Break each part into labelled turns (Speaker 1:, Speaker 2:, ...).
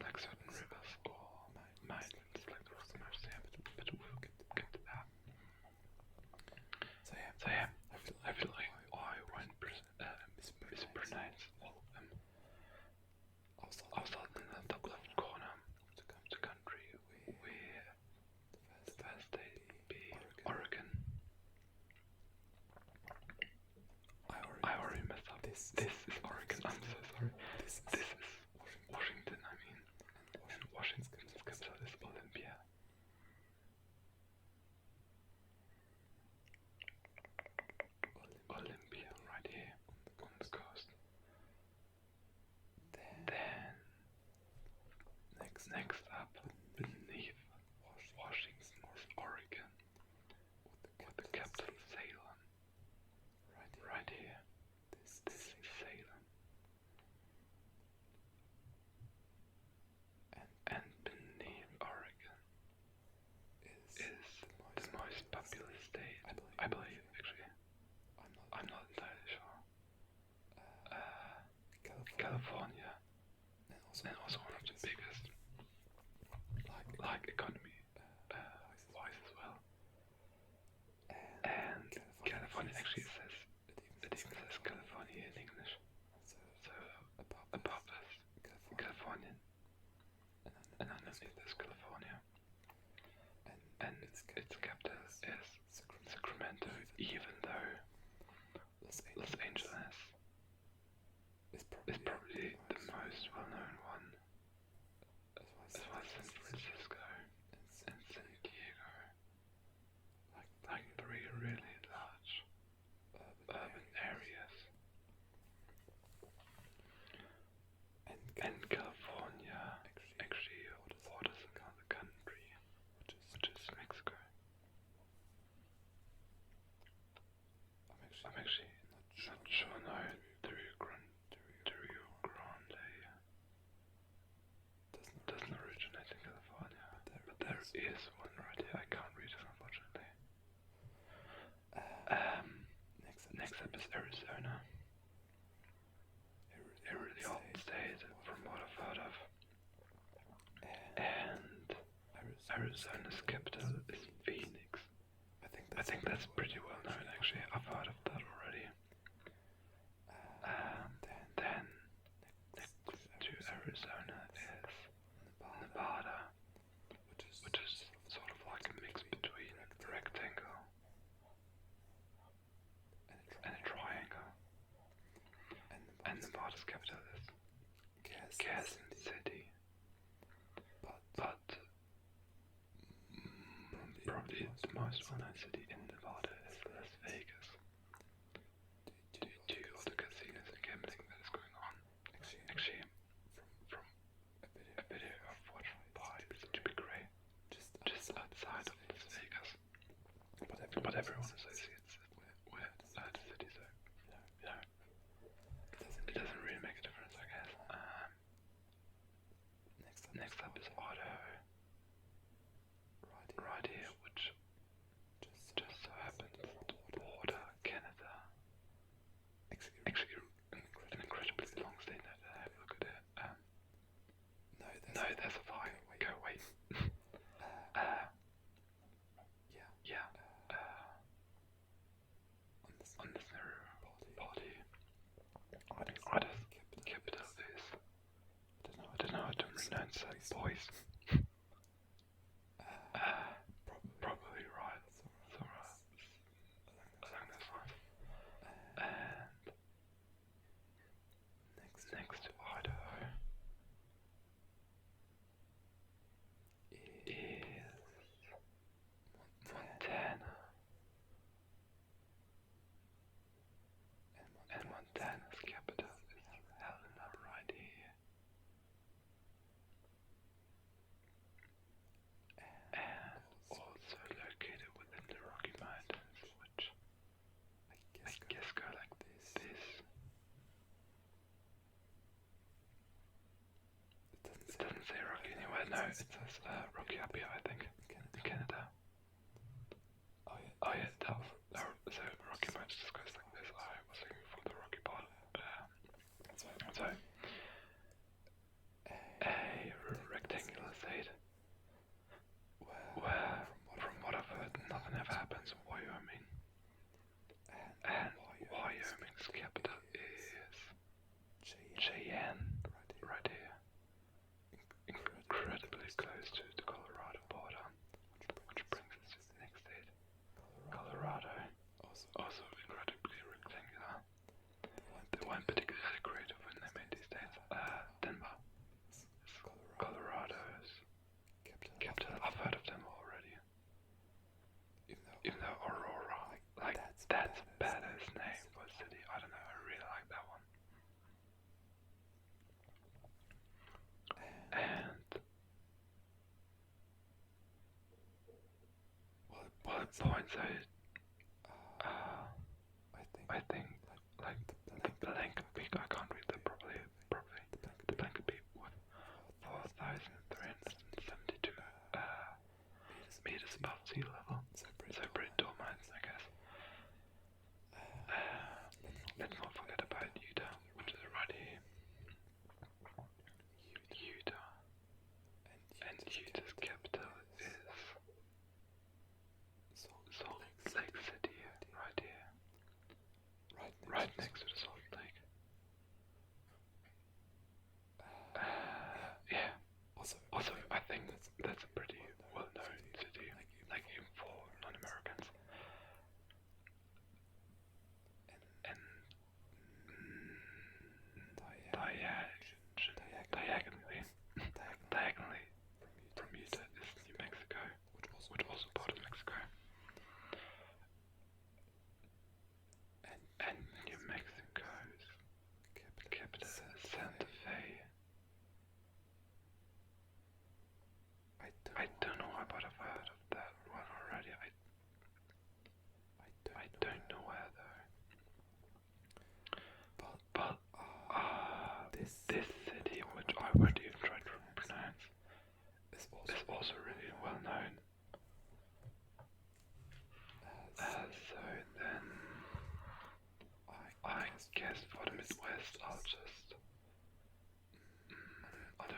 Speaker 1: like certain rivers or mountains, like the Rocky Mountains. Yeah, but we'll get to that. So yeah, I feel like I won't mispronounce all of them. I'll start in the top left corner of the country, where the first state would be Oregon. I already messed up. This is Oregon. I'm so sorry. This is Washington. I mean, and Washington's capital is Olympia. Olympia, right here on the coast. Then next up, beneath Washington is Oregon, with the capital Salem. Right here. This is Salem. And beneath Oregon is the most populous state, I believe, actually. I'm not entirely sure. California, and also one of the biggest, like economy wise as well. And California actually says, it even says California in English. So above us, Californian, and underneath is California. And its capital is Sacramento, even though Los Angeles is probably the most well-known one, as well as San Francisco and San Diego, like three really large urban areas. And California actually borders another country, which is Mexico. I'm actually not sure now. The Rio Grande doesn't originate in California, but there is one right here. I can't read it, unfortunately. Next up is Arizona. A really old state from what I've heard of. And Arizona's capital is Phoenix. I think that's pretty well known, actually. I've heard of that already. Then next to Arizona is Nevada, which is sort of like a mix between a rectangle and a triangle. And Nevada's capital is Kansas City. But probably the most well-known city in Nevada is Las Vegas, due to all the casinos and gambling that is going on. Actually, from a video I've watched by Mr. Grey, just outside of Las Vegas. But everyone associates it with the city, so you know, it doesn't really make a difference, I guess. Next up is Idaho, right here, which just so happens to border Canada. Actually, an incredibly long state. Now that I have a look at it. No, there's a fire. Go wait. Yeah. On this narrow party, Idaho's capital is. I don't know how to pronounce that, boys. Probably right. Along those lines. And next to Idaho is Montana. And Montana's capital is Helena, right here. And also located within the Rocky Mountains, which I guess go like this. It doesn't say Rocky anywhere. No, it says Rocky up here, I think, in Canada. Oh yeah, so Rocky Mountains just goes like this. I was looking for the Rocky part. So a points out, I think, like the blanket peak, I can't read that properly. The blanket peak with 4,372 meters above sea level. So pretty tall mountains, I guess. Let's not forget about Utah, which is right here. Utah. And Utah's capital is Salt Lake City, right here. Right next to the Salt Lake. Yeah. Also, I think that's a pretty well-known city, like even for non-Americans. And diagonally from Utah is New Mexico, which also part of Mexico. And New Mexico's capital is Santa Fe. I don't know why, but I've heard of that one already. I don't know where though. But this city, which I won't even try to pronounce, is also really well known. So then, I guess for the Midwest, I'll do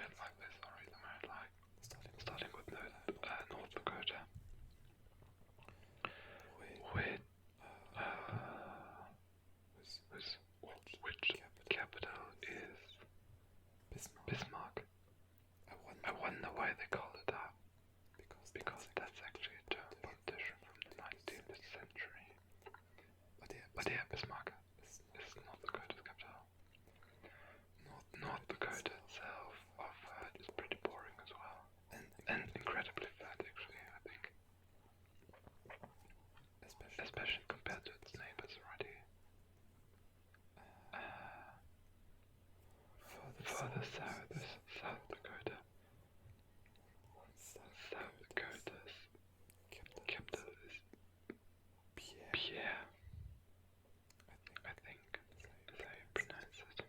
Speaker 1: it like this. I'll read them out like starting with North Dakota, which capital is Bismarck. I wonder why they call it that, because that's actually a German politician from the 19th century. But yeah, Bismarck is North Dakota's capital. North Dakota itself, I've heard, is pretty boring as well, and incredibly fat actually, I think. Especially compared to its neighbors already. Further south is South Dakota. South Dakota's capital is Pierre. I think is how you pronounce it.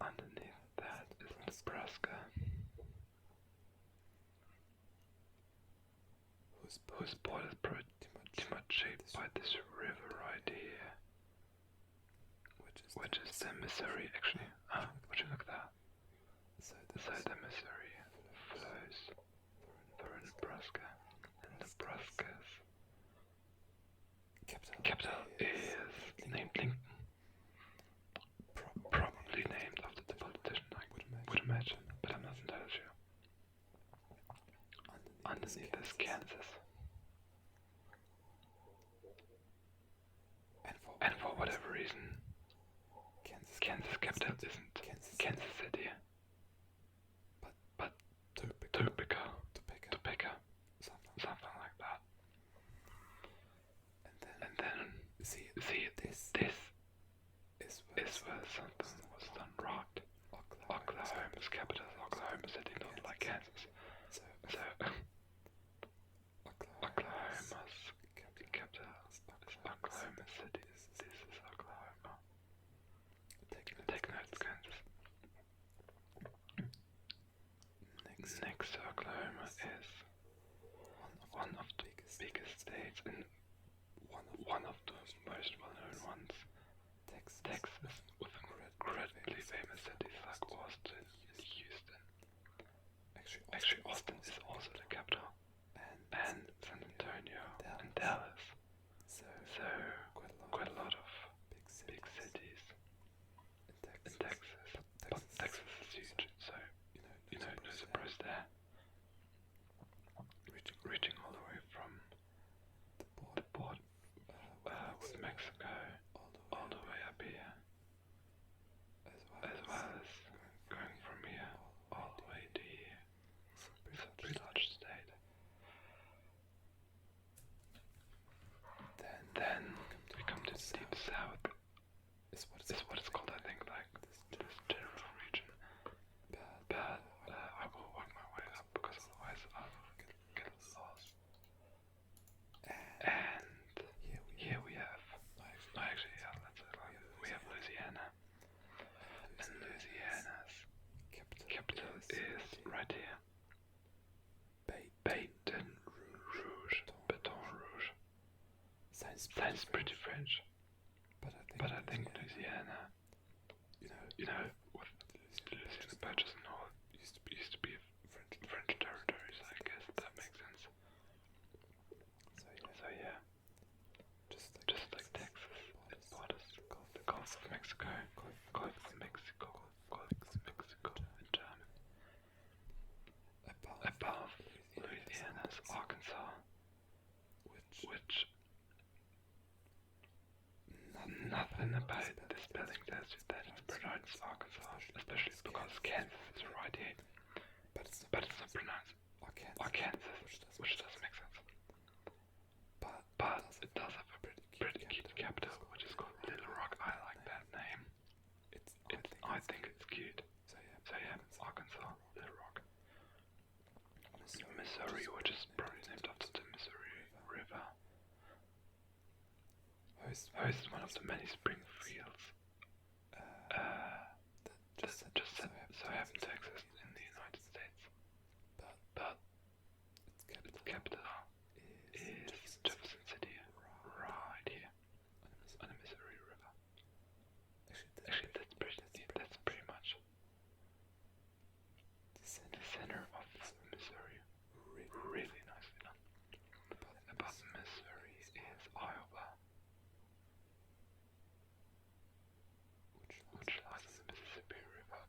Speaker 1: Underneath that is Nebraska, whose border is pretty much shaped by this river right here, which is the Missouri actually. Would you look at that? So the Missouri flows through Nebraska, and Nebraska's capital is named Lincoln. Probably named after the politician, I would imagine, but I'm not entirely sure. Underneath is Kansas. And for whatever reason, Kansas capital isn't Kansas City, but Topeka, something like that. And then see this is where something was done right. Oklahoma's capital is Oklahoma City, not like Kansas. So Oklahoma's capital is Oklahoma City. This is Oklahoma. Take note, Kansas. Next to Oklahoma is one of the biggest states and one of the most well-known ones, Texas, with incredibly famous cities like Austin and Houston. Actually, Austin is also the with Louisiana Purchase and all, used to be French territory, so I guess that makes sense. So yeah, just like Texas, it borders the Gulf of Mexico, Gulf of Mexico, in German. Above Louisiana's Arkansas, which nothing about the spelling that it's pronounced Arkansas, especially because Kansas is right here, but it's not pronounced Arkansas, which doesn't make sense. But it does have a pretty cute capital, which is called Little Rock. I like that name. I think it's cute. So yeah, Arkansas, Little Rock. Missouri, which is probably named after the Missouri River, hosts one of the many spring fields that just so happen to exist in the United States. But its capital is Jefferson City, right here on the Missouri River. Actually, that's pretty much the center of Missouri. Really nicely done. Above Missouri is Iowa, which lies on the Mississippi River,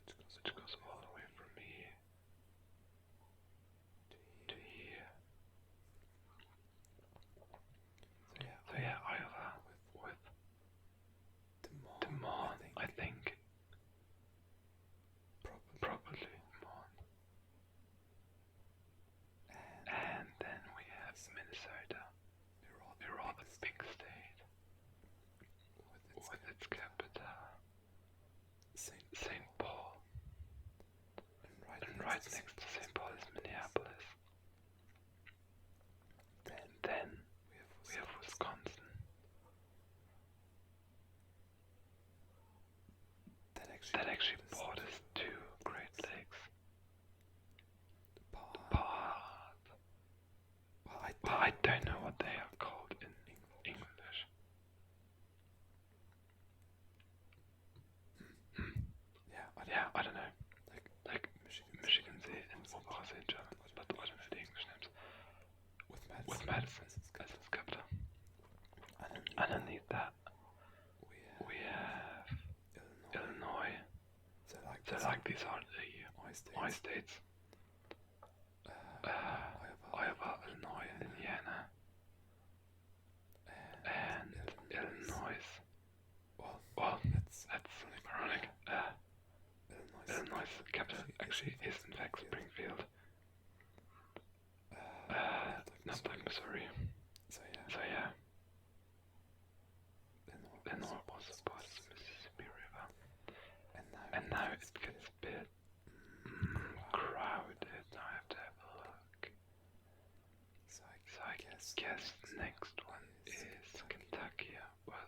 Speaker 1: which goes all the way from here to here. So yeah, Iowa with Des Moines, I think. Probably Des Moines. And then we have Minnesota, a rather big state, with its capital, St. Paul. And right next to St. Paul is Minneapolis. Then we have Wisconsin. That actually borders two Great Lakes. Well, I don't know what they are called in English. Yeah, I don't know. Like Michigan Sea and Oberhausen in German, but I don't know the English names. With Madison as its capital. Underneath that, we have Illinois. So like these are the I states. Iowa, Illinois, Indiana, and Illinois. Well, that's ironic. Illinois' capital actually is in fact Springfield. Not like Missouri. So yeah. Illinois also part of the Mississippi River. And now it gets a bit crowded. Now I have to have a look. So I guess the next one is Kentucky. Well,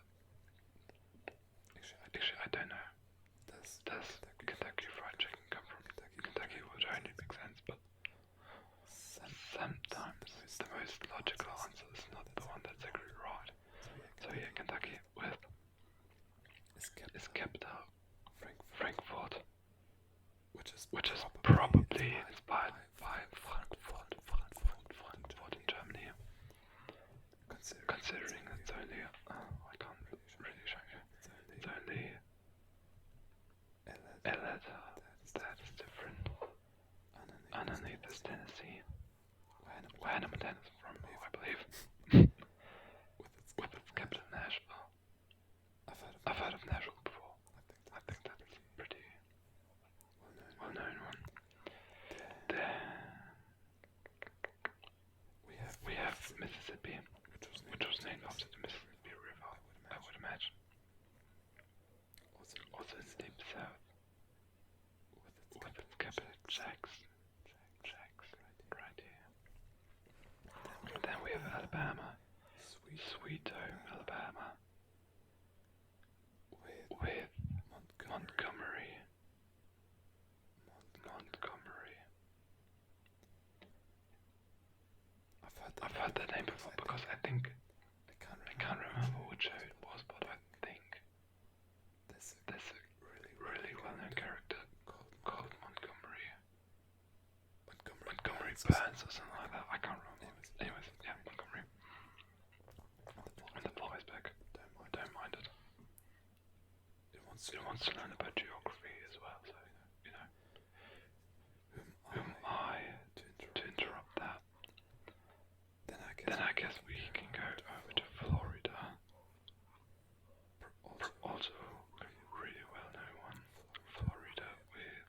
Speaker 1: actually I don't know. Does Kentucky Fried Chicken come from Kentucky? Which only makes sense, but sometimes the most logical answer is not the one that's actually right. So yeah, Kentucky with its capital Frankfurt, which is probably inspired by Frankfurt in Germany. Considering it's only I can't really show you. It's only a letter that is different. Underneath is Tennessee, where Hannah Montana is from, I believe. with its capital Nashville. I've heard of Nashville before. I think that's a pretty well-known one. Then we have Mississippi, which was named after the Mississippi River, I would imagine. Also in the deep south, with its capital Jackson, right here. Then we have Alabama, Sweet Home, Alabama, with Montgomery. I've heard that name before because I think I can't remember which show it was, but I think Burns or something like that. I can't remember. Anyways, yeah, Montgomery. And the boys back. Don't mind it. It wants to learn about geography as well, so you know. Who am I to interrupt that? Then I guess we can go over to Florida. Also, a really well-known one. Florida with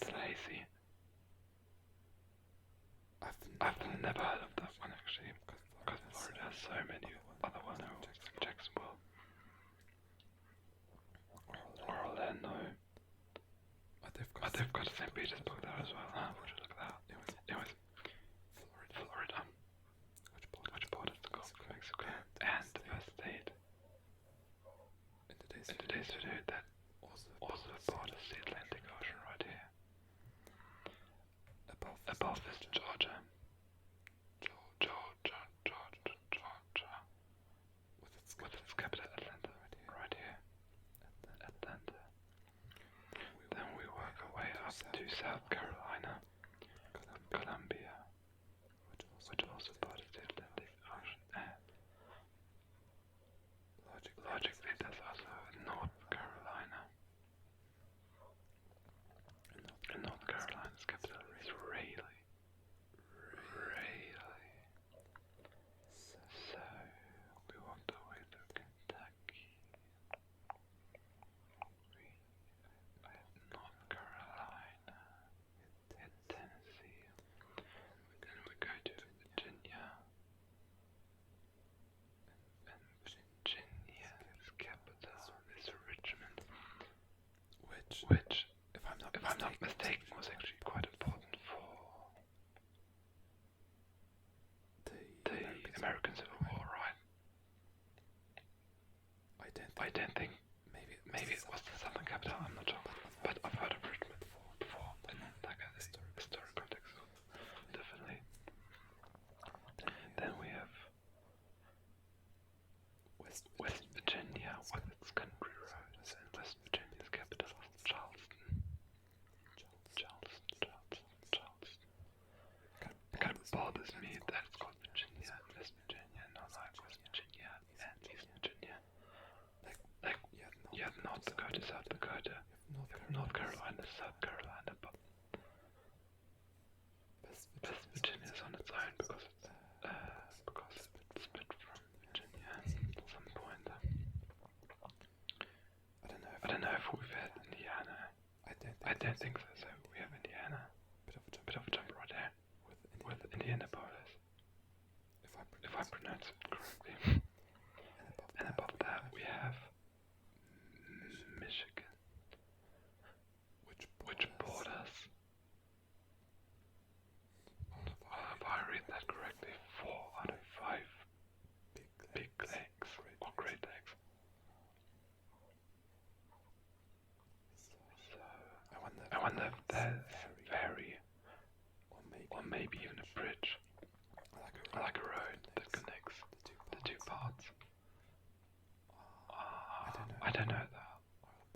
Speaker 1: Tallahassee. I've never heard of that one actually, because Florida has so many other well-known ones like Jacksonville or Orlando. But they've got St. Petersburg there as well. Would you look at that? Anyways, Florida, which borders the Gulf of Mexico and the first state in today's video that also borders the Atlantic Ocean right here. Above is Georgia. Georgia. With its capital Atlanta right here. Atlanta. Then we work our way up to South Carolina, Columbia, which also borders the Atlantic Ocean, and logically there's also North Carolina. And North Carolina's capital is Raleigh. So we walked our way through Kentucky. We hit North Carolina, hit Tennessee, then we go to Virginia. And Virginia's capital is Richmond, which if I'm not mistaken was actually quite important for the American Civil War, right? I don't think maybe it was the Southern capital, I'm not sure, but I've heard of Richmond before in like a historic context, definitely. Then we have West Virginia with its country roads, and West Virginia's capital is Charleston. Kind of bothers me that it's called Virginia and West Virginia, not like West Virginia and East Virginia. Like you have North Dakota, South Dakota, you have North Carolina, South Carolina, but West Virginia is on its own because it's split from Virginia at some point. I don't know if we've had Indiana. I don't think so. So we have Indiana. Bit of a jump right there with Indiana borders, if I pronounce it correctly. And above that we have Michigan, which borders, if I read that correctly, 4 out of 5 big lakes or Great Lakes. So I wonder if there's a ferry or maybe even a bridge, like a road that connects the two parts. I don't know that.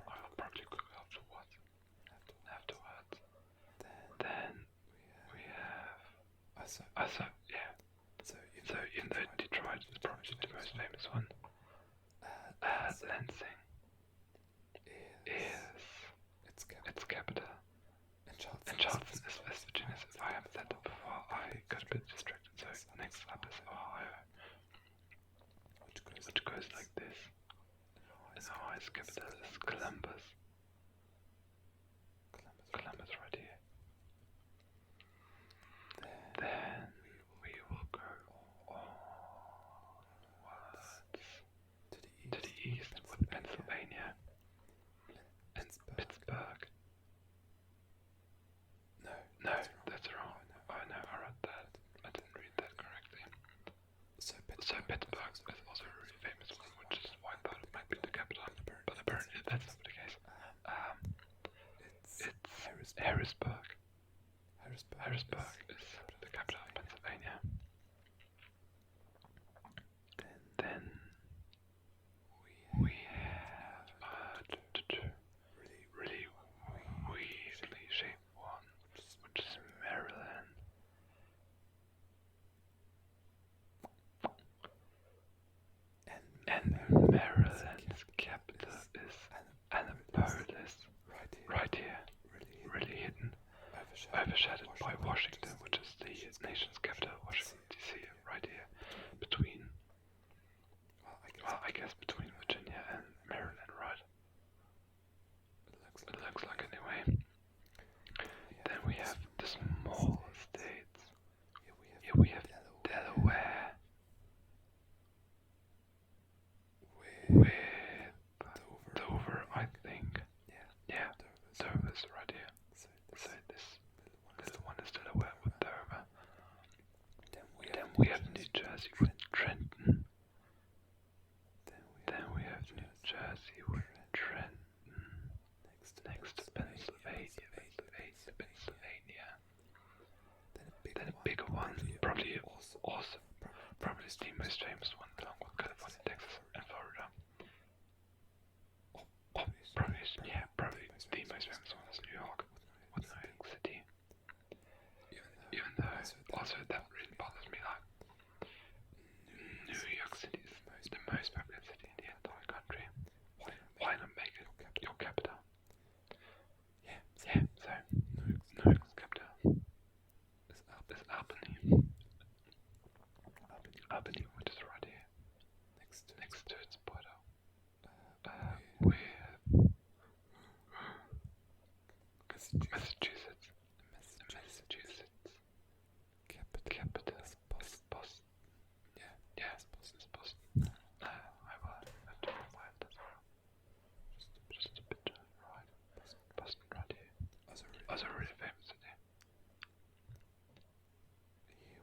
Speaker 1: I'll probably Google afterwards. Then we have So even though Detroit is probably the most famous one, Lansing is its capital. And Charleston is West Virginia. If I haven't said that before, I got a bit distracted. So next up is Ohio, which goes like this. And Ohio's capital is Columbus. Columbus right here. Then we will go onwards to the east with Pennsylvania and Pittsburgh. No, that's wrong. Oh no, I read that. I didn't read that correctly. So Pittsburgh is also a really famous one, which is why I thought it might be the capital. But apparently that's not the case. It's Harrisburg. Harrisburg is the capital of Pennsylvania. Then we have really overshadowed by Washington, which is the nation's capital, Washington D.C. right here, between, well, I guess between Virginia and Maryland, right? It looks like anyway. Then we have the small states. Here we have Delaware with Dover, I think. Yeah, Dover's right here. So this little one is Delaware with Dover. Then we have New Jersey with Trenton. Then we have New Jersey with Trenton. Next to Pennsylvania. Then a bigger one, probably also probably the most famous one, along with California, Texas, and Florida. Probably the most famous one is New York, with New York City. Even though also that really bothers me, like New York City is the most populous city in the entire country. Why not make it your capital? Yeah, so New York's capital is Albany. Albany, which is right here, next to its border with Massachusetts. Capital is Boston. Yeah, it's Boston. I will have to remind as well. Just a bit right. Boston right here. Also a really famous city.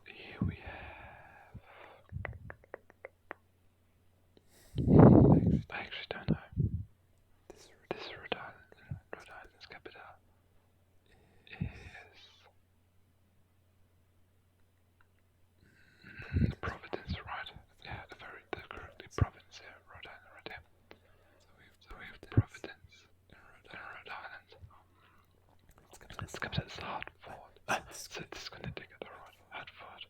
Speaker 1: Here we have. I actually don't know. This Rhode Island's capital is Providence, right? Yeah, the correctly Providence here, Rhode Island, right here. So we have Providence in Rhode Island. Its capital is Hartford. So this is Connecticut, alright, Hartford.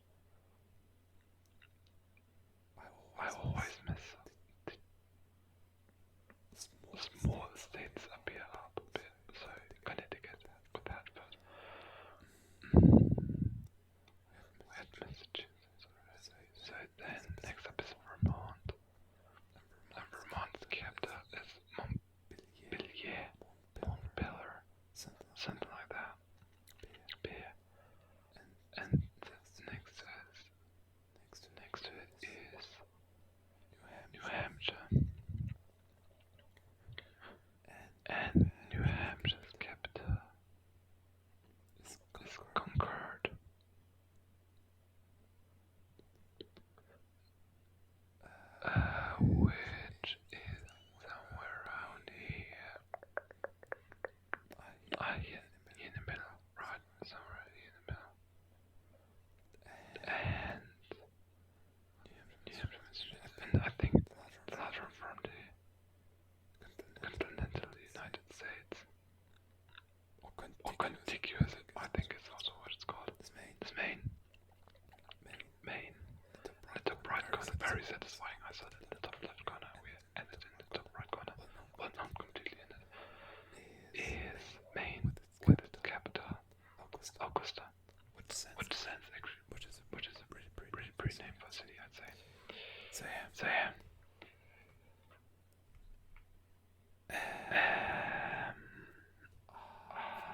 Speaker 1: I always miss the small states appear up a bit, so Connecticut with Hartford. We had Massachusetts already. So then next up is Vermont. And Vermont's capital is Montpelier, something like that. Beer. And next to it is New Hampshire. And New Hampshire's capital is Concord. Which is somewhere around here. Here in the middle, right? Somewhere here in the middle. And New Hampshire, and I think the latter from the continental United States. Or contiguous, I think is also what it's called. It's Maine. The top right corner, very satisfying. I saw that in the top left corner. We ended in the top right corner, but not completely in it. Is Maine with its capital, Augusta, which sounds actually, which is a pretty name for a city, I'd say. So yeah.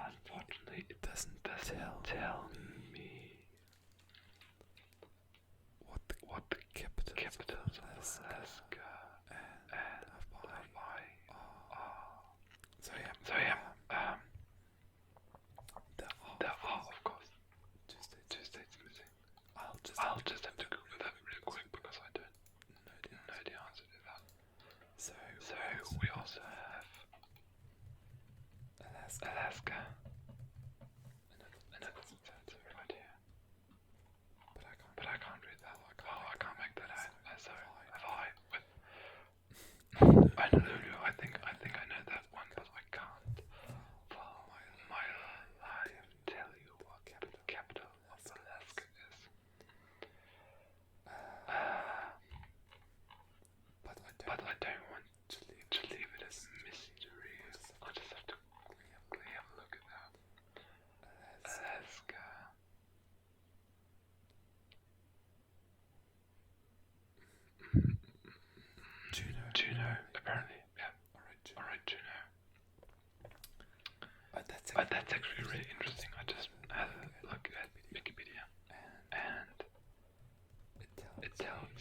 Speaker 1: Unfortunately, it doesn't tell me what the capitals of Alaska and Hawaii are. So yeah. There are, of course, two states missing. I'll just have to Google that real quick because I don't know the answer to that. So we also have Alaska. And that's right here. But I can't read that. I can't make that out. So Hawaii. Honolulu. I think I know that one, but I can't for my life tell you what the capital of Alaska is. But I don't want to leave it as a mystery. I'll just have to quickly have a look at that. It's actually really interesting. I just had a look at Wikipedia, and it tells